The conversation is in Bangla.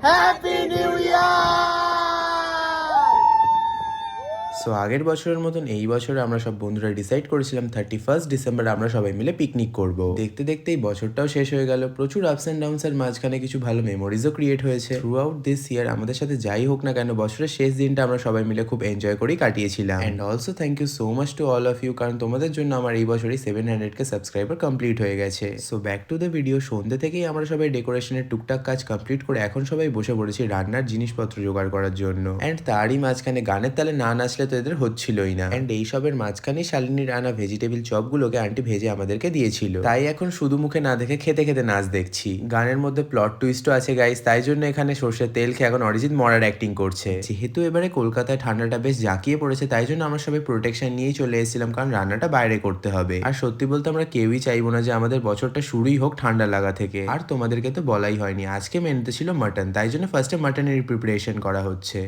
Happy new year. সো আগের বছরের মতন এই বছরে আমরা সব বন্ধুরা ডিসাইড করেছিলাম 31 ডিসেম্বর আমরা সবাই মিলে পিকনিক করব। দেখতে দেখতে এই বছরটাও শেষ হয়ে গেল। প্রচুর আপস অ্যান্ড ডাউনস এর মাঝখানে কিছু ভালো মেমোরিজও ক্রিয়েট হয়েছে। থ্রু আউট দিস ইয়ার আমাদের সাথে যাই হোক না কেন, বছরের শেষ দিনটা আমরা সবাই মিলে খুব এনজয় করেই কাটিয়েছিলাম। And also thank you so much to all of you, কারণ তোমাদের জন্য আমার এই বছরই 700K সাবস্ক্রাইবার কমপ্লিট হয়ে গেছে। So back to the video. সন্ধ্যে থেকেই আমরা সবাই ডেকোরেশনের টুকটাক কাজ কমপ্লিট করে এখন সবাই বসে পড়েছি রান্নার জিনিসপত্র জোগাড় করার জন্য। অ্যান্ড তারই মাঝখানে গানের তালে না নাচলে তো এদের হচ্ছিলই না। অ্যান্ড এইসবের মাঝখানেই শালিনীর আনা ভেজিটেবল চপগুলোকে আন্টি ভেজে আমাদেরকে দিয়েছিল, তাই এখন শুধু মুখে না দেখে খেতে খেতে নাচ দেখছি। গানের মধ্যে প্লট টুইস্টও আছে গাইস, তাই জন্য এখানে সর্ষের তেল খেয়ে এখন অরিজিৎ মরার অ্যাক্টিং করছে। যেহেতু এবারে কলকাতায় ঠান্ডাটা বেশ জাঁকিয়ে পড়েছে, তাই জন্য আমরা সবাই প্রোটেকশন নিয়েই চলে এসেছিলাম, কারণ রান্নাটা বাইরে করতে হবে। আর সত্যি বলতে আমরা কেউই চাইবো না যে আমাদের বছরটা শুরুই হোক ঠান্ডা লাগা থেকে। আর তোমাদেরকে তো বলাই হয়নি, আজকে মেনুতে ছিল মাটন, তাই জন্য ফার্স্টে মাটনের প্রিপারেশন করা হচ্ছে।